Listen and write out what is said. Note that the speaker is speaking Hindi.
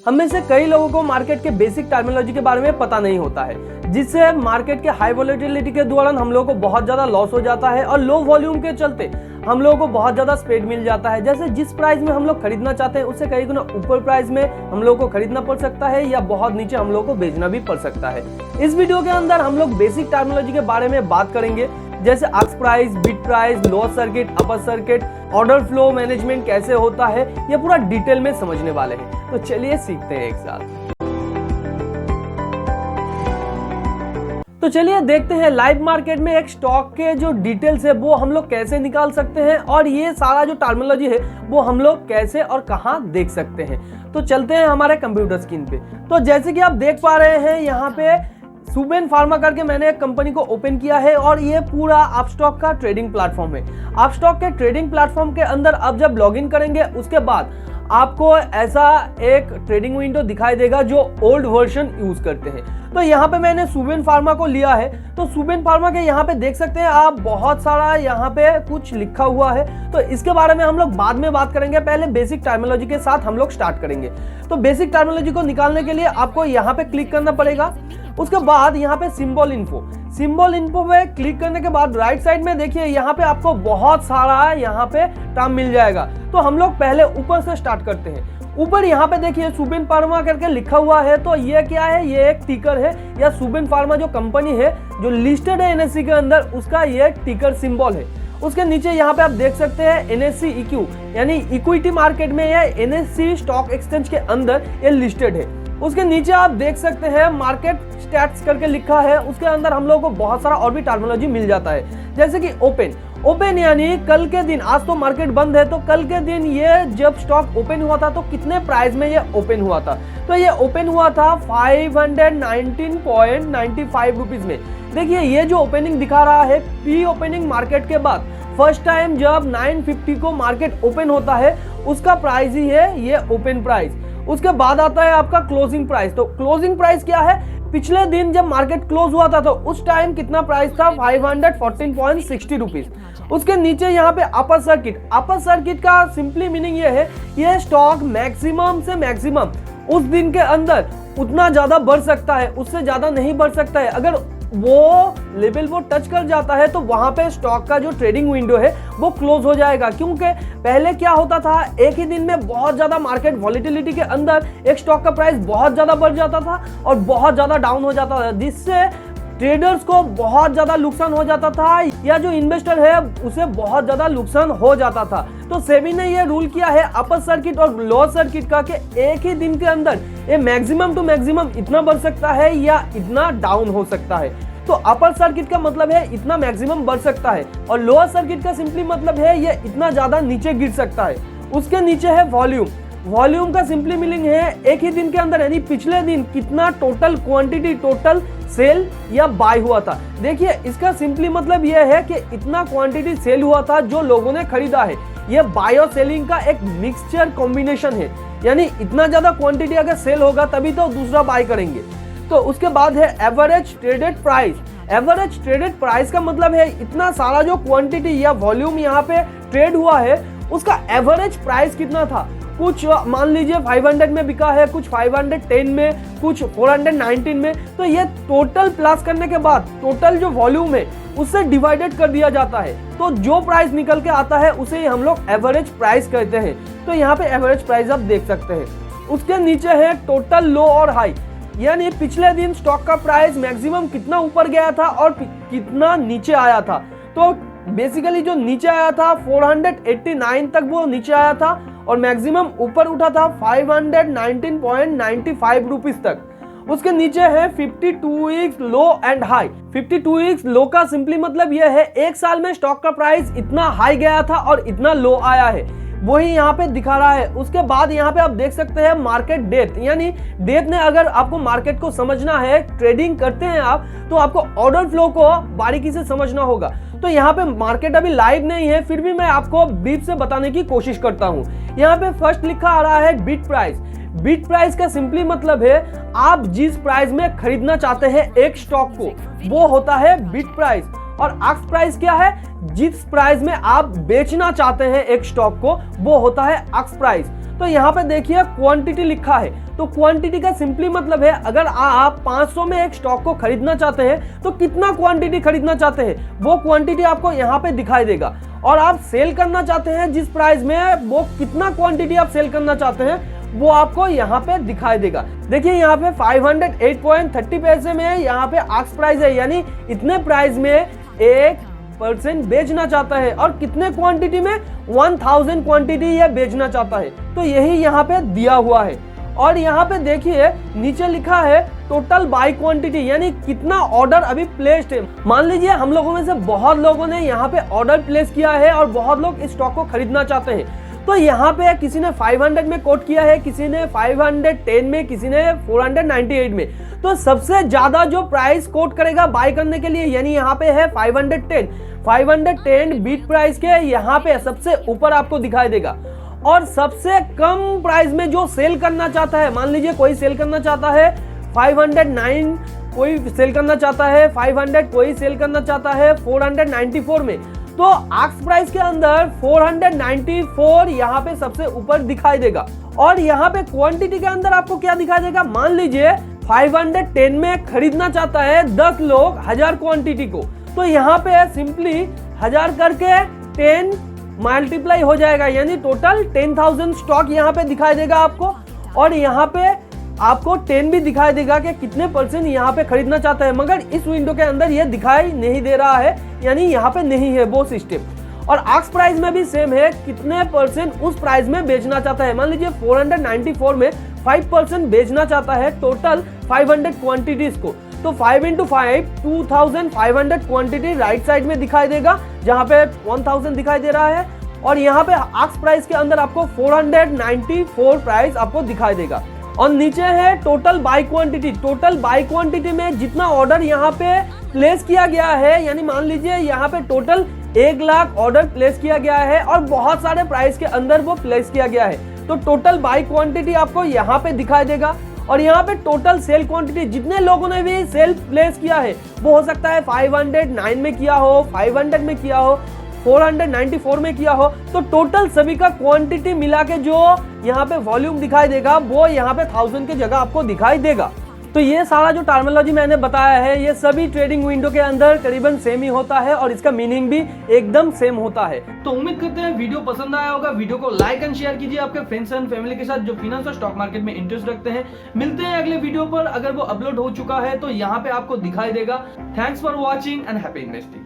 हम में से कई लोगों को मार्केट के बेसिक टर्मिनोलॉजी के बारे में पता नहीं होता है, जिससे मार्केट के हाई वोलेटिलिटी के दौरान हम लोगों को बहुत ज्यादा लॉस हो जाता है और लो वॉल्यूम के चलते हम लोगों को बहुत ज्यादा स्प्रेड मिल जाता है। जैसे जिस प्राइस में हम लोग खरीदना चाहते हैं उससे कई गुना ऊपर प्राइस में हम लोग को खरीदना पड़ सकता है या बहुत नीचे हम लोग को बेचना भी पड़ सकता है। इस वीडियो के अंदर हम लोग बेसिक टर्मिनोलॉजी के बारे में बात करेंगे, जैसे ask price, bid price, lower circuit, upper circuit, order flow management कैसे होता है, ये पूरा डिटेल में समझने वाले हैं। तो चलिए सीखते हैं एक साथ। तो चलिए देखते हैं लाइव मार्केट में एक स्टॉक के जो डिटेल्स है वो हम लोग कैसे निकाल सकते हैं और ये सारा जो टर्मिनोलॉजी है वो हम लोग कैसे और कहां देख सकते हैं। तो चलते हैं हमारे कंप्यूटर स्क्रीन पे। तो जैसे कि आप देख पा रहे हैं यहाँ पे सुबेन फार्मा करके मैंने एक कंपनी को ओपन किया है और ये पूरा अपस्टॉक का ट्रेडिंग प्लेटफॉर्म है। अपस्टॉक के ट्रेडिंग प्लेटफॉर्म के अंदर अब जब लॉगिन करेंगे उसके बाद आपको ऐसा एक ट्रेडिंग विंडो दिखाई देगा जो ओल्ड वर्जन यूज करते हैं। तो यहाँ पे मैंने सुबेन फार्मा को लिया है। तो सुबेन फार्मा के यहाँ पे देख सकते हैं आप, बहुत सारा यहाँ पे कुछ लिखा हुआ है। तो इसके बारे में हम लोग बाद में बात करेंगे, पहले बेसिक टर्मिनोलॉजी के साथ हम लोग स्टार्ट करेंगे। तो बेसिक टर्मिनोलॉजी को निकालने के लिए आपको यहाँ पे क्लिक करना पड़ेगा। उसके बाद यहाँ पे सिंबल इन्फो पे क्लिक करने के बाद राइट साइड में देखिए यहाँ पे आपको बहुत सारा यहाँ पे टर्म मिल जाएगा। तो हम लोग पहले ऊपर से स्टार्ट करते हैं। ऊपर यहाँ पे देखिए सुबेन फार्मा करके लिखा हुआ है। तो ये क्या है, ये एक टिकर है या सुबेन फार्मा जो कंपनी है जो लिस्टेड है एनएससी के अंदर, उसका ये टिकर सिंबल है। उसके नीचे यहाँ पे आप देख सकते हैं एनएससी इक्यू, यानी इक्विटी मार्केट में ये एनएससी स्टॉक एक्सचेंज के अंदर ये लिस्टेड है। उसके नीचे आप देख सकते हैं मार्केट स्टैट्स करके लिखा है। उसके अंदर हम लोगों को बहुत सारा और भी टर्मिनोलॉजी मिल जाता है, जैसे कि ओपन यानी कल के दिन, आज तो मार्केट बंद है तो कल के दिन ये जब स्टॉक ओपन हुआ था तो कितने प्राइस में ये ओपन हुआ था। तो ये ओपन हुआ था 519.95 रुपीज में। देखिए ये जो ओपनिंग दिखा रहा है प्री ओपनिंग मार्केट के बाद फर्स्ट टाइम जब 950 को मार्केट ओपन होता है उसका प्राइस ही है ये ओपन प्राइस। उसके बाद आता है आपका क्लोजिंग प्राइस। तो क्लोजिंग प्राइस क्या है, पिछले दिन जब मार्केट क्लोज हुआ था तो उस टाइम कितना प्राइस था, 514.60 रुपीज। उसके नीचे यहाँ पे अपर सर्किट का सिंपली मीनिंग ये है, ये स्टॉक मैक्सिमम से मैक्सिमम उस दिन के अंदर उतना ज्यादा बढ़ सकता है, उससे ज्यादा नहीं बढ़ सकता है। अगर वो लेवल वो टच कर जाता है तो वहां पे स्टॉक का जो ट्रेडिंग विंडो है वो क्लोज हो जाएगा। क्योंकि पहले क्या होता था, एक ही दिन में बहुत ज्यादा मार्केट वॉलिटिलिटी के अंदर एक स्टॉक का प्राइस बहुत ज्यादा बढ़ जाता था और बहुत ज्यादा डाउन हो जाता था, जिससे ट्रेडर्स को बहुत ज्यादा नुकसान हो जाता था या जो इन्वेस्टर है उसे बहुत ज्यादा नुकसान हो जाता था। तो सेबी ने ये रूल किया है अपर सर्किट और लोअर सर्किट का कि एक ही दिन के अंदर ये मैक्सिमम टू मैक्सिमम इतना बढ़ सकता है या इतना डाउन हो सकता है। तो अपर सर्किट का मतलब है इतना मैक्सिमम बढ़ सकता है और लोअर सर्किट का सिंपली मतलब है ये इतना ज्यादा नीचे गिर सकता है। उसके नीचे है वॉल्यूम का सिंपली मीनिंग है एक ही दिन के अंदर यानी पिछले दिन कितना टोटल क्वांटिटी, टोटल सेल या बाय हुआ था। देखिए इसका सिंपली मतलब यह है कि इतना क्वांटिटी सेल हुआ था जो लोगों ने खरीदा है। यह बाय और सेलिंग का एक मिक्सचर कॉम्बिनेशन है, यानी इतना ज्यादा क्वांटिटी अगर सेल होगा तभी तो दूसरा बाय करेंगे। तो उसके बाद है एवरेज ट्रेडेड प्राइस का मतलब है इतना सारा जो क्वांटिटी या वॉल्यूम यहाँ पे ट्रेड हुआ है उसका एवरेज प्राइस कितना था। कुछ मान लीजिए 500 में बिका है, कुछ 510 में, कुछ 419 में। तो ये टोटल प्लस करने के बाद टोटल जो वॉल्यूम है उससे डिवाइडेड कर दिया जाता है। तो जो प्राइस निकल के आता है उसे हम लोग एवरेज प्राइस कहते हैं। तो यहाँ पे एवरेज प्राइस आप देख सकते हैं। उसके नीचे है टोटल लो और हाई, यानी पिछले दिन स्टॉक का प्राइस मैक्सिमम कितना ऊपर गया था और कितना नीचे आया था। तो बेसिकली जो नीचे आया था 489 तक वो नीचे आया था और मैक्सिमम ऊपर उठा था 519.95 रुपीज तक। उसके नीचे है 52 weeks low and high. 52 weeks low का सिंपली मतलब यह है एक साल में स्टॉक का प्राइस इतना हाई गया था और इतना लो आया है, वही यहाँ पे दिखा रहा है। उसके बाद यहाँ पे आप देख सकते हैं मार्केट डेप्थ, यानी डेप्थ ने अगर आपको मार्केट को समझना है, ट्रेडिंग करते हैं आप, तो आपको ऑर्डर फ्लो को बारीकी से समझना होगा। तो यहाँ पे मार्केट अभी लाइव नहीं है, फिर भी मैं आपको ब्रीफ से बताने की कोशिश करता हूँ। यहाँ पे फर्स्ट लिखा आ रहा है बिड प्राइस का सिंपली मतलब है आप जिस प्राइस में खरीदना चाहते हैं एक स्टॉक को, वो होता है बिड प्राइस। और आस्क प्राइस क्या है, जिस प्राइस में आप बेचना चाहते हैं एक स्टॉक को, वो होता है एक्स प्राइस। तो यहाँ पे देखिए क्वांटिटी लिखा है, तो क्वांटिटी का सिंपली मतलब है अगर आप 500 में एक स्टॉक को खरीदना चाहते हैं तो कितना क्वांटिटी खरीदना चाहते हैं वो क्वांटिटी आपको यहाँ पे दिखाई देगा। और आप सेल करना चाहते हैं जिस प्राइस में, वो कितना क्वांटिटी आप सेल करना चाहते हैं वो आपको यहाँ पे दिखाई देगा। देखिए यहाँ पे 508.30 पैसे में यहाँ पे एक्स प्राइस है, यानी इतने प्राइस में एक पर्सन बेचना चाहता है और कितने क्वांटिटी में 1000 क्वांटिटी ये बेचना चाहता है। तो यही यहाँ पे दिया हुआ है। और यहाँ पे देखिए नीचे लिखा है टोटल बाय क्वांटिटी, यानी कितना ऑर्डर अभी प्लेस्ड है। मान लीजिए हम लोगों में से बहुत लोगों ने यहाँ पे ऑर्डर प्लेस किया है और बहुत लोग इस स्टॉक को खरीदना चाहते हैं। तो यहाँ पे किसी ने 500 में कोट किया है, किसी ने 510 में, किसी ने 498 में। तो सबसे ज्यादा जो प्राइस कोट करेगा बाय करने के लिए, यानी यहाँ पे है 510 बीट प्राइस के यहाँ पे सबसे ऊपर आपको दिखाई देगा। और सबसे कम प्राइस में जो सेल करना चाहता है, मान लीजिए कोई सेल करना चाहता है 509, कोई सेल करना चाहता है 500, कोई सेल करना चाहता है 494 में, तो एक्स प्राइस के अंदर 494 यहाँ पे सबसे ऊपर दिखाई देगा। और यहाँ पे क्वांटिटी के अंदर आपको क्या दिखाई देगा, मान लीजिए 510 में खरीदना चाहता है 10 लोग 1000 क्वांटिटी को, तो यहाँ पे सिंपली 1000 करके 10 मल्टीप्लाई हो जाएगा, यानी टोटल 10,000 स्टॉक यहाँ पे दिखाई देगा आपको। और यहाँ पे आपको 10 भी दिखाई देगा कि कितने पर्सन यहाँ पे खरीदना चाहता है, मगर इस विंडो के अंदर ये दिखाई नहीं दे रहा है, यानी यहाँ पे नहीं है वो सिस्टम। और एक्स प्राइस में भी सेम है, कितने पर्सन उस प्राइस में बेचना चाहता है। मान लीजिए 494 में 5% बेचना चाहता है टोटल 500 क्वांटिटीज को, तो 5 into 5 2500 क्वांटिटी राइट साइड में दिखाई देगा, जहां पे 1000 दिखाई दे रहा है। और यहाँ पे एक्स प्राइस के अंदर आपको 494 प्राइस आपको दिखाई देगा। और नीचे है total by quantity. Total by quantity में जितना ऑर्डर यहाँ पे प्लेस किया गया है, यानी मान लीजिए यहाँ पे टोटल 1 लाख ऑर्डर प्लेस किया गया है और बहुत सारे प्राइस के अंदर वो प्लेस किया गया है, तो टोटल बाय क्वांटिटी आपको यहाँ पे दिखाई देगा। और यहाँ पे टोटल सेल क्वांटिटी, जितने लोगों ने भी सेल प्लेस किया है, वो हो सकता है 509 में किया हो, 500 में किया हो, 494 में किया हो, तो टोटल सभी का क्वांटिटी मिला के जो यहाँ पे वॉल्यूम दिखाई देगा वो यहाँ पे 1000 की जगह आपको दिखाई देगा। तो ये सारा जो टर्मिनोलॉजी मैंने बताया है, ये सभी ट्रेडिंग विंडो के अंदर करीबन सेम ही होता है और इसका मीनिंग भी एकदम सेम होता है। तो उम्मीद करते हैं वीडियो पसंद आया होगा। वीडियो को लाइक एंड शेयर कीजिए आपके फ्रेंड्स एंड फैमिली के साथ जो फाइनेंस और स्टॉक मार्केट में इंटरेस्ट रखते हैं। मिलते हैं अगले वीडियो पर, अगर वो अपलोड हो चुका है तो यहाँ पे आपको दिखाई देगा। Thanks for watching and happy investing.